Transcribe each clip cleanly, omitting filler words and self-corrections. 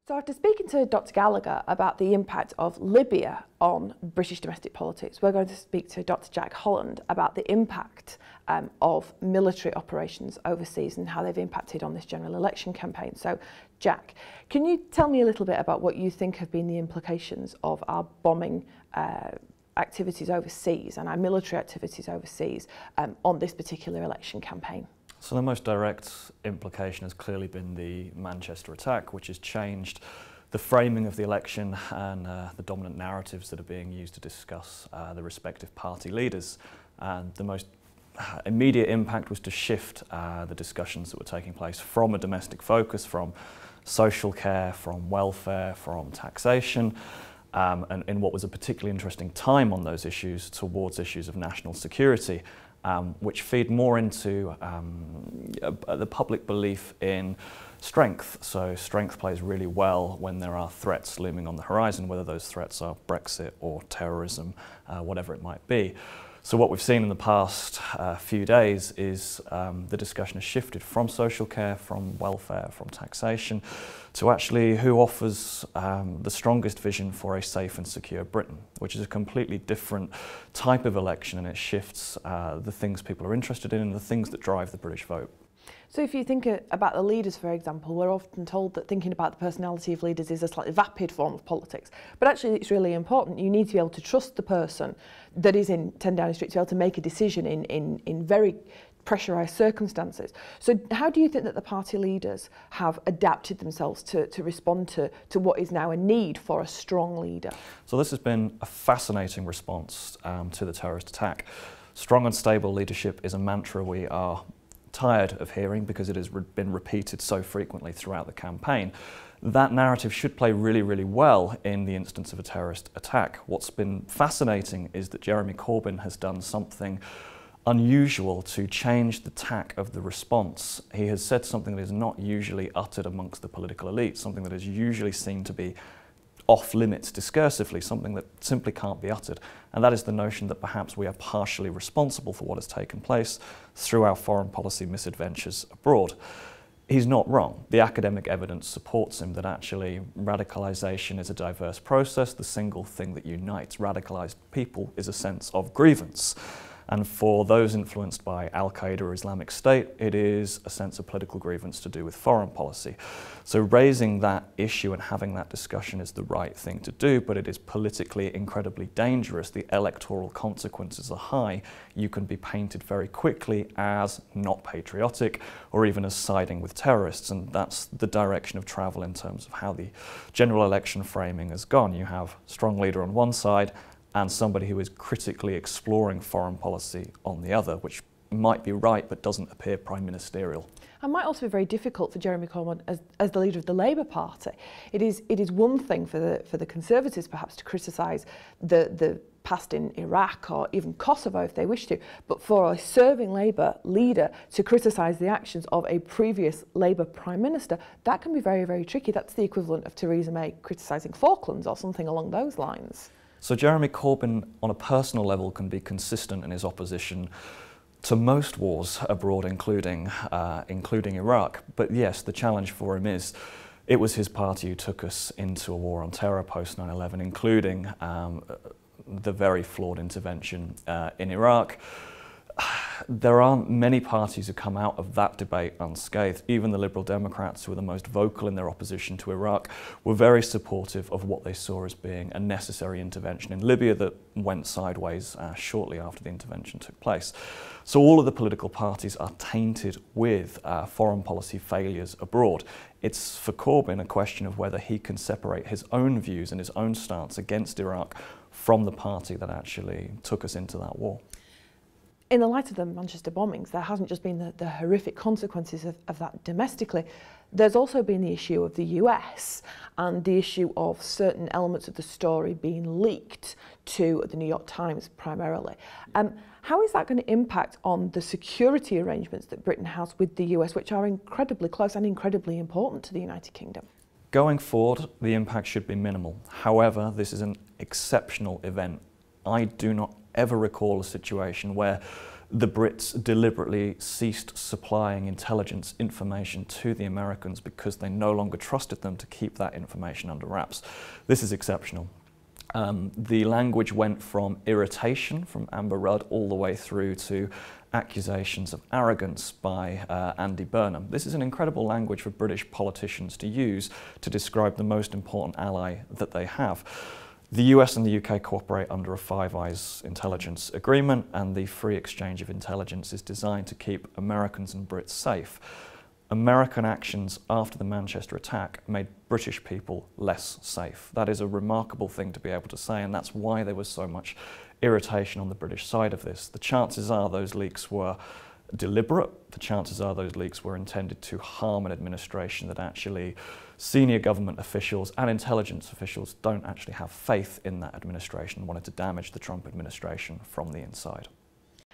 So after speaking to Dr. Gallagher about the impact of Libya on British domestic politics, we're going to speak to Dr. Jack Holland about the impact of military operations overseas and how they've impacted on this general election campaign. So Jack, can you tell me a little bit about what you think have been the implications of our bombing activities overseas and our military activities overseas on this particular election campaign? So the most direct implication has clearly been the Manchester attack, which has changed the framing of the election and the dominant narratives that are being used to discuss the respective party leaders. And the most immediate impact was to shift the discussions that were taking place from a domestic focus, from social care, from welfare, from taxation, and in what was a particularly interesting time on those issues, towards issues of national security. Which feed more into the public belief in strength. So strength plays really well when there are threats looming on the horizon, whether those threats are Brexit or terrorism, whatever it might be. So what we've seen in the past few days is the discussion has shifted from social care, from welfare, from taxation, to actually who offers the strongest vision for a safe and secure Britain, which is a completely different type of election, and it shifts the things people are interested in and the things that drive the British vote. So if you think about the leaders, for example, we're often told that thinking about the personality of leaders is a slightly vapid form of politics. But actually it's really important. You need to be able to trust the person that is in 10 Downing Street to be able to make a decision in very pressurised circumstances. So how do you think that the party leaders have adapted themselves to respond to what is now a need for a strong leader? So this has been a fascinating response to the terrorist attack. Strong and stable leadership is a mantra we are tired of hearing because it has been repeated so frequently throughout the campaign. That narrative should play really, really well in the instance of a terrorist attack. What's been fascinating is that Jeremy Corbyn has done something unusual to change the tack of the response. He has said something that is not usually uttered amongst the political elite, something that is usually seen to be off limits discursively, something that simply can't be uttered. And that is the notion that perhaps we are partially responsible for what has taken place through our foreign policy misadventures abroad. He's not wrong. The academic evidence supports him that actually radicalisation is a diverse process. The single thing that unites radicalised people is a sense of grievance. And for those influenced by Al-Qaeda or Islamic State, it is a sense of political grievance to do with foreign policy. So raising that issue and having that discussion is the right thing to do, but it is politically incredibly dangerous. The electoral consequences are high. You can be painted very quickly as not patriotic or even as siding with terrorists, and that's the direction of travel in terms of how the general election framing has gone. You have a strong leader on one side and somebody who is critically exploring foreign policy on the other, which might be right but doesn't appear prime ministerial. And might also be very difficult for Jeremy Corbyn as the leader of the Labour Party. It is one thing for the Conservatives perhaps to criticise the past in Iraq or even Kosovo if they wish to, but for a serving Labour leader to criticise the actions of a previous Labour Prime Minister, that can be very, very tricky. That's the equivalent of Theresa May criticising Falklands or something along those lines. So Jeremy Corbyn, on a personal level, can be consistent in his opposition to most wars abroad, including Iraq. But yes, the challenge for him is it was his party who took us into a war on terror post 9/11, including the very flawed intervention in Iraq. There aren't many parties who come out of that debate unscathed. Even the Liberal Democrats, who were the most vocal in their opposition to Iraq, were very supportive of what they saw as being a necessary intervention in Libya that went sideways shortly after the intervention took place. So all of the political parties are tainted with foreign policy failures abroad. It's for Corbyn a question of whether he can separate his own views and his own stance against Iraq from the party that actually took us into that war. In the light of the Manchester bombings, there hasn't just been the horrific consequences of that domestically. There's also been the issue of the US and the issue of certain elements of the story being leaked to the New York Times primarily. How is that going to impact on the security arrangements that Britain has with the US, which are incredibly close and incredibly important to the United Kingdom? Going forward, the impact should be minimal. However, this is an exceptional event. I do not ever recall a situation where the Brits deliberately ceased supplying intelligence information to the Americans because they no longer trusted them to keep that information under wraps. This is exceptional. The language went from irritation from Amber Rudd all the way through to accusations of arrogance by Andy Burnham. This is an incredible language for British politicians to use to describe the most important ally that they have. The US and the UK cooperate under a Five Eyes intelligence agreement, and the free exchange of intelligence is designed to keep Americans and Brits safe. American actions after the Manchester attack made British people less safe. That is a remarkable thing to be able to say, and that's why there was so much irritation on the British side of this. The chances are those leaks were deliberate. The chances are those leaks were intended to harm an administration that actually senior government officials and intelligence officials don't actually have faith in that administration and wanted to damage the Trump administration from the inside.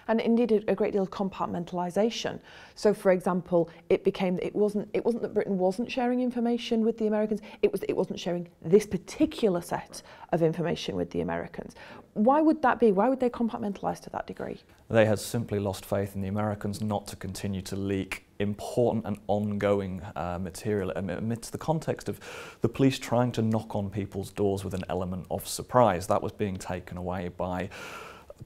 And indeed a great deal of compartmentalisation. So, for example, it wasn't that Britain wasn't sharing information with the Americans, it wasn't sharing this particular set of information with the Americans. Why would that be? Why would they compartmentalise to that degree? They had simply lost faith in the Americans not to continue to leak important and ongoing material amidst the context of the police trying to knock on people's doors with an element of surprise. That was being taken away by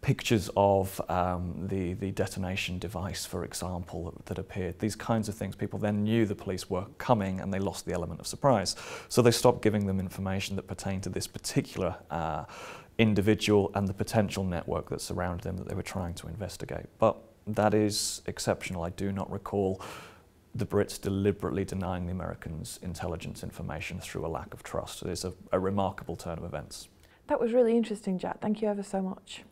pictures of the detonation device, for example, that appeared. These kinds of things, people then knew the police were coming and they lost the element of surprise. So they stopped giving them information that pertained to this particular individual and the potential network that surrounded them that they were trying to investigate. But that is exceptional. I do not recall the Brits deliberately denying the Americans intelligence information through a lack of trust. It is a remarkable turn of events. That was really interesting, Jack. Thank you ever so much.